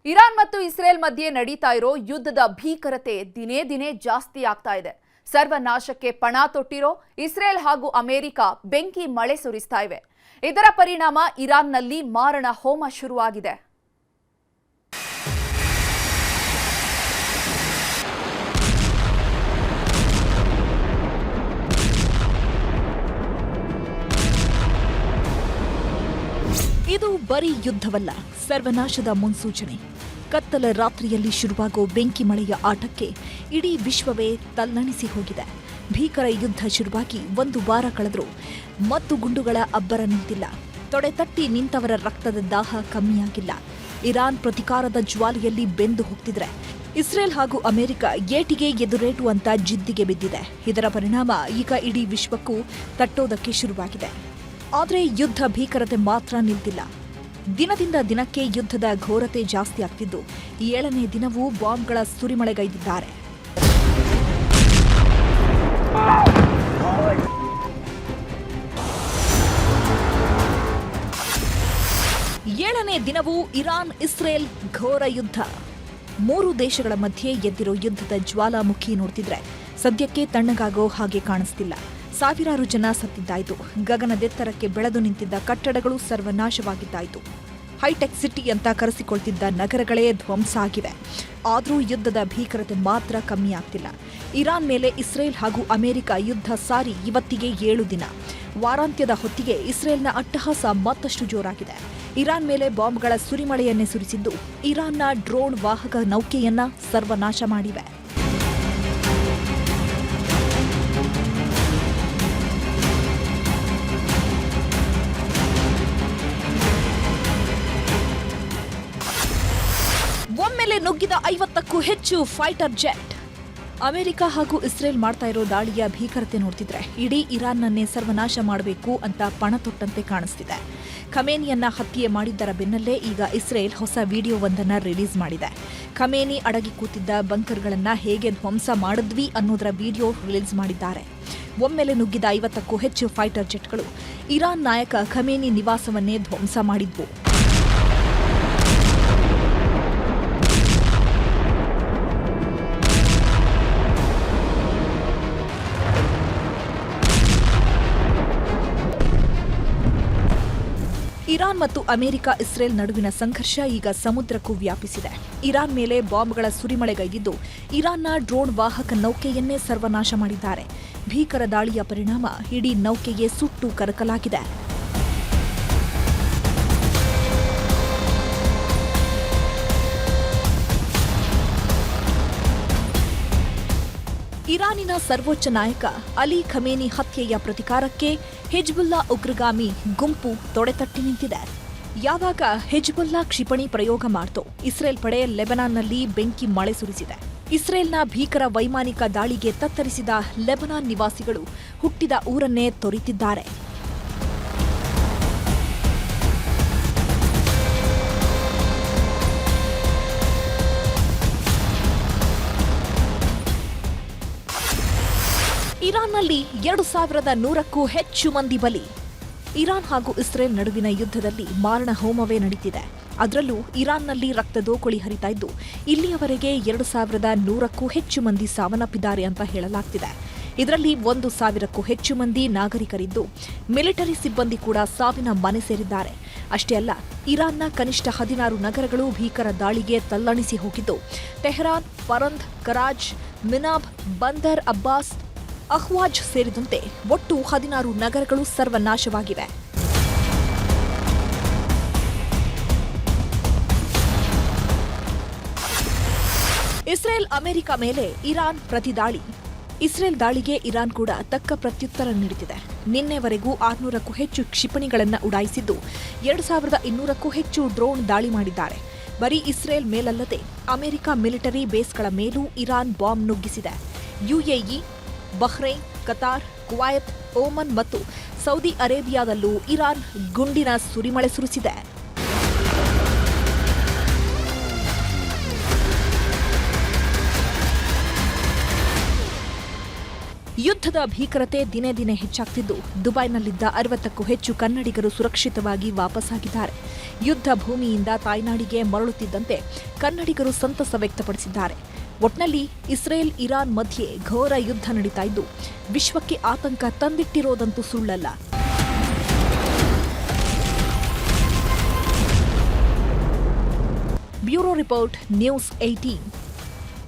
Iran ಮತ್ತು Israel ಮಧ್ಯೆ ನಡೀತಾ ಇರೋ ಯುದ್ಧದ ಭೀಕರತೆ ದಿನೇ ದಿನೇ ಜಾಸ್ತಿ ಆಗ್ತಾ ಇದೆ. ಸರ್ವನಾಶಕ್ಕೆ ಪಣ ತೊಟ್ಟಿರೋ ಇಸ್ರೇಲ್ ಹಾಗೂ ಅಮೆರಿಕ ಬೆಂಕಿ ಮಳೆ ಸುರಿಸ್ತಾ ಇವೆ. ಇದರ ಪರಿಣಾಮ ಇರಾನ್ನಲ್ಲಿ ಮಾರಣ ಹೋಮ ಶುರುವಾಗಿದೆ. ಇದು ಬರೀ ಯುದ್ಧವಲ್ಲ, ಸರ್ವನಾಶದ ಮುನ್ಸೂಚನೆ. ಕತ್ತಲ ರಾತ್ರಿಯಲ್ಲಿ ಶುರುವಾಗೋ ಬೆಂಕಿ ಮಳೆಯ ಆಟಕ್ಕೆ ಇಡೀ ವಿಶ್ವವೇ ತಲ್ಲಣಿಸಿ ಹೋಗಿದೆ. ಭೀಕರ ಯುದ್ಧ ಶುರುವಾಗಿ 1 ವಾರ ಕಳೆದರೂ ಮದ್ದು ಗುಂಡುಗಳ ಅಬ್ಬರ ನಿಂತಿಲ್ಲ. ತೊಡೆತಟ್ಟಿ ನಿಂತವರ ರಕ್ತದ ದಾಹ ಕಮ್ಮಿಯಾಗಿಲ್ಲ. ಇರಾನ್ ಪ್ರತಿಕಾರದ ಜ್ವಾಲೆಯಲ್ಲಿ ಬೆಂದು ಹೋಗ್ತಿದ್ರೆ ಇಸ್ರೇಲ್ ಹಾಗೂ ಅಮೆರಿಕ ಏಟಿಗೆ ಎದುರೇಟು ಅಂತ ಜಿದ್ದಿಗೆ ಬಿದ್ದಿದೆ. ಇದರ ಪರಿಣಾಮ ಈಗ ಇಡೀ ವಿಶ್ವಕ್ಕೂ ತಟ್ಟೋದಕ್ಕೆ ಶುರುವಾಗಿದೆ. ಆದರೆ ಯುದ್ಧ ಭೀಕರತೆ ಮಾತ್ರ ನಿಲ್ತಿಲ್ಲ. ದಿನದಿಂದ ದಿನಕ್ಕೆ ಯುದ್ಧದ ಘೋರತೆ ಜಾಸ್ತಿ ಆಗ್ತಿದ್ದು 7ನೇ ದಿನವೂ ಬಾಂಬ್ಗಳ ಸುರಿಮಳೆಗೈದಿದ್ದಾರೆ. ಏಳನೇ ದಿನವೂ ಇರಾನ್ ಇಸ್ರೇಲ್ ಘೋರ ಯುದ್ಧ. 3 ದೇಶಗಳ ಮಧ್ಯೆ ಎದ್ದಿರೋ ಯುದ್ಧದ ಜ್ವಾಲಾಮುಖಿ ನೋಡ್ತಿದ್ರೆ ಸದ್ಯಕ್ಕೆ ತಣ್ಣಗಾಗೋ ಹಾಗೆ ಕಾಣಿಸ್ತಿಲ್ಲ. ಸಾವಿರಾರು ಜನ ಸತ್ತಿದ್ದಾಯಿತು. ಗಗನದೆತ್ತರಕ್ಕೆ ಬೆಳೆದು ನಿಂತಿದ್ದ ಕಟ್ಟಡಗಳು ಸರ್ವನಾಶವಾಗಿದ್ದಾಯಿತು. ಹೈಟೆಕ್ ಸಿಟಿ ಅಂತ ಕರೆಸಿಕೊಳ್ತಿದ್ದ ನಗರಗಳೇ ಧ್ವಂಸ ಆಗಿವೆ. ಆದರೂ ಯುದ್ಧದ ಭೀಕರತೆ ಮಾತ್ರ ಕಮ್ಮಿ ಆಗ್ತಿಲ್ಲ. ಇರಾನ್ ಮೇಲೆ ಇಸ್ರೇಲ್ ಹಾಗೂ ಅಮೆರಿಕ ಯುದ್ಧ ಸಾರಿ ಇವತ್ತಿಗೆ 7 ದಿನ. ವಾರಾಂತ್ಯದ ಹೊತ್ತಿಗೆ ಇಸ್ರೇಲ್ನ ಅಟ್ಟಹಾಸ ಮತ್ತಷ್ಟು ಜೋರಾಗಿದೆ. ಇರಾನ್ ಮೇಲೆ ಬಾಂಬ್ಗಳ ಸುರಿಮಳೆಯನ್ನೇ ಸುರಿಸಿದ್ದು ಇರಾನ್ನ ಡ್ರೋನ್ ವಾಹಕ ನೌಕೆಯನ್ನ ಸರ್ವನಾಶ ಮಾಡಿವೆ. ಒಮ್ಮೆಲೆ ನುಗ್ಗಿದ 50ಕ್ಕೂ ಹೆಚ್ಚು ಫೈಟರ್ ಜೆಟ್. ಅಮೆರಿಕ ಹಾಗೂ ಇಸ್ರೇಲ್ ಮಾಡ್ತಾ ಇರೋ ದಾಳಿಯ ಭೀಕರತೆ ನೋಡ್ತಿದ್ರೆ ಇಡೀ ಇರಾನ್ನನ್ನೇ ಸರ್ವನಾಶ ಮಾಡಬೇಕು ಅಂತ ಪಣ ತೊಟ್ಟಂತೆ ಕಾಣಿಸ್ತಿದೆ. ಖಮೇನಿಯನ್ನ ಹತ್ಯೆ ಮಾಡಿದ್ದರ ಬೆನ್ನಲ್ಲೇ ಈಗ ಇಸ್ರೇಲ್ ಹೊಸ ವಿಡಿಯೋವೊಂದನ್ನು ರಿಲೀಸ್ ಮಾಡಿದೆ. ಖಮೇನಿ ಅಡಗಿ ಕೂತಿದ್ದ ಬಂಕರ್ಗಳನ್ನ ಹೇಗೆ ಧ್ವಂಸ ಮಾಡಿದ್ವಿ ಅನ್ನೋದರ ವಿಡಿಯೋ ರಿಲೀಸ್ ಮಾಡಿದ್ದಾರೆ. ಒಮ್ಮೆಲೆ ನುಗ್ಗಿದ 50ಕ್ಕೂ ಹೆಚ್ಚು ಫೈಟರ್ ಜೆಟ್ಗಳು ಇರಾನ್ ನಾಯಕ ಖಮೇನಿ ನಿವಾಸವನ್ನೇ ಧ್ವಂಸ ಮಾಡಿದ್ವು. ಇರಾನ್ ಮತ್ತು ಅಮೆರಿಕ ಇಸ್ರೇಲ್ ನಡುವಿನ ಸಂಘರ್ಷ ಈಗ ಸಮುದ್ರಕ್ಕೂ ವ್ಯಾಪಿಸಿದೆ. ಇರಾನ್ ಮೇಲೆ ಬಾಂಬ್ಗಳ ಸುರಿಮಳೆಗೈದಿದ್ದು ಇರಾನ್ನ ಡ್ರೋನ್ ವಾಹಕ ನೌಕೆಯನ್ನೇ ಸರ್ವನಾಶ ಮಾಡಿದ್ದಾರೆ. ಭೀಕರ ದಾಳಿಯ ಪರಿಣಾಮ ಇಡೀ ನೌಕೆಯೇ ಸುಟ್ಟು ಕರಕಲಾಗಿದೆ. ಇರಾನಿನ ಸರ್ವೋಚ್ಚ ನಾಯಕ ಅಲಿ ಖಮೇನಿ ಹತ್ಯೆಯ ಪ್ರತಿಕಾರಕ್ಕೆ ಹಿಜ್ಬುಲ್ಲಾ ಉಗ್ರಗಾಮಿ ಗುಂಪು ತೊಡೆತಟ್ಟಿ ನಿಂತಿದೆ. ಯಾವಾಗ ಹಿಜ್ಬುಲ್ಲಾ ಕ್ಷಿಪಣಿ ಪ್ರಯೋಗ ಮಾಡ್ತೋ ಇಸ್ರೇಲ್ ಪಡೆ ಲೆಬನಾನ್ನಲ್ಲಿ ಬೆಂಕಿ ಮಳೆ ಸುರಿಸಿದೆ. ಇಸ್ರೇಲ್ನ ಭೀಕರ ವೈಮಾನಿಕ ದಾಳಿಗೆ ತತ್ತರಿಸಿದ ಲೆಬನಾನ್ ನಿವಾಸಿಗಳು ಹುಟ್ಟಿದ ಊರನ್ನೇ ತೊರೆತಿದ್ದಾರೆ. ಇರಾನ್ನಲ್ಲಿ 2100ಕ್ಕೂ ಹೆಚ್ಚು ಮಂದಿ ಬಲಿ. ಇರಾನ್ ಹಾಗೂ ಇಸ್ರೇಲ್ ನಡುವಿನ ಯುದ್ಧದಲ್ಲಿ ಮಾರಣ ಹೋಮವೇ ನಡೀತಿದೆ. ಅದರಲ್ಲೂ ಇರಾನ್ನಲ್ಲಿ ರಕ್ತದೋಕುಳಿ ಹರಿತಾ ಇದ್ದು ಇಲ್ಲಿಯವರೆಗೆ 2100ಕ್ಕೂ ಹೆಚ್ಚು ಮಂದಿ ಸಾವನ್ನಪ್ಪಿದ್ದಾರೆ ಅಂತ ಹೇಳಲಾಗ್ತಿದೆ. ಇದರಲ್ಲಿ 1000ಕ್ಕೂ ಹೆಚ್ಚು ಮಂದಿ ನಾಗರಿಕರಿದ್ದು ಮಿಲಿಟರಿ ಸಿಬ್ಬಂದಿ ಕೂಡ ಸಾವಿನ ಮನೆ ಸೇರಿದ್ದಾರೆ. ಅಷ್ಟೇ ಅಲ್ಲ, ಇರಾನ್ನ ಕನಿಷ್ಠ 16 ನಗರಗಳು ಭೀಕರ ದಾಳಿಗೆ ತಲ್ಲಣಿಸಿ ಹೋಗಿದ್ದು ತೆಹರಾನ್, ಫರಂದ್, ಕರಾಜ್, ಮಿನಾಬ್, ಬಂದರ್ ಅಬ್ಬಾಸ್, ಅಹ್ವಾಜ್ ಸೇರಿದಂತೆ ಒಟ್ಟು 16 ನಗರಗಳು ಸರ್ವನಾಶವಾಗಿವೆ. ಇಸ್ರೇಲ್ ಅಮೆರಿಕ ಮೇಲೆ ಇರಾನ್ ಪ್ರತಿದಾಳಿ. ಇಸ್ರೇಲ್ ದಾಳಿಗೆ ಇರಾನ್ ಕೂಡ ತಕ್ಕ ಪ್ರತ್ಯುತ್ತರ ನೀಡುತ್ತಿದೆ. ನಿನ್ನೆವರೆಗೂ 600ಕ್ಕೂ ಹೆಚ್ಚು ಕ್ಷಿಪಣಿಗಳನ್ನು ಉಡಾಯಿಸಿದ್ದು 2200ಕ್ಕೂ ಹೆಚ್ಚು ಡ್ರೋನ್ ದಾಳಿ ಮಾಡಿದ್ದಾರೆ. ಬರೀ ಇಸ್ರೇಲ್ ಮೇಲಲ್ಲದೆ ಅಮೆರಿಕ ಮಿಲಿಟರಿ ಬೇಸ್ಗಳ ಮೇಲೂ ಇರಾನ್ ಬಾಂಬ್ ನುಗ್ಗಿಸಿದೆ. UAE, Bahrain, Qatar, Kuwait, Oman ಮತ್ತು ಸೌದಿ ಅರೇಬಿಯಾದಲ್ಲೂ ಇರಾನ್ ಗುಂಡಿನ ಸುರಿಮಳೆ ಸುರಿಸಿದೆ. ಯುದ್ಧದ ಭೀಕರತೆ ದಿನೇ ದಿನೇ ಹೆಚ್ಚಾಗ್ತಿದ್ದು ದುಬೈನಲ್ಲಿದ್ದ 60ಕ್ಕೂ ಹೆಚ್ಚು ಕನ್ನಡಿಗರು ಸುರಕ್ಷಿತವಾಗಿ ವಾಪಸ್ಸಾಗಿದ್ದಾರೆ. ಯುದ್ಧ ಭೂಮಿಯಿಂದ ತಾಯ್ನಾಡಿಗೆ ಮರಳುತ್ತಿದ್ದಂತೆ ಕನ್ನಡಿಗರು ಸಂತಸ ವ್ಯಕ್ತಪಡಿಸಿದ್ದಾರೆ. ಒಟ್ನಲ್ಲಿ ಇಸ್ರೇಲ್ ಇರಾನ್ ಮಧ್ಯೆ ಘೋರ ಯುದ್ಧ ನಡೀತಾ ಇದ್ದು ವಿಶ್ವಕ್ಕೆ ಆತಂಕ ತಂದಿಟ್ಟಿರೋದಂತೂ ಸುಳ್ಳಲ್ಲ. Bureau report, news 18.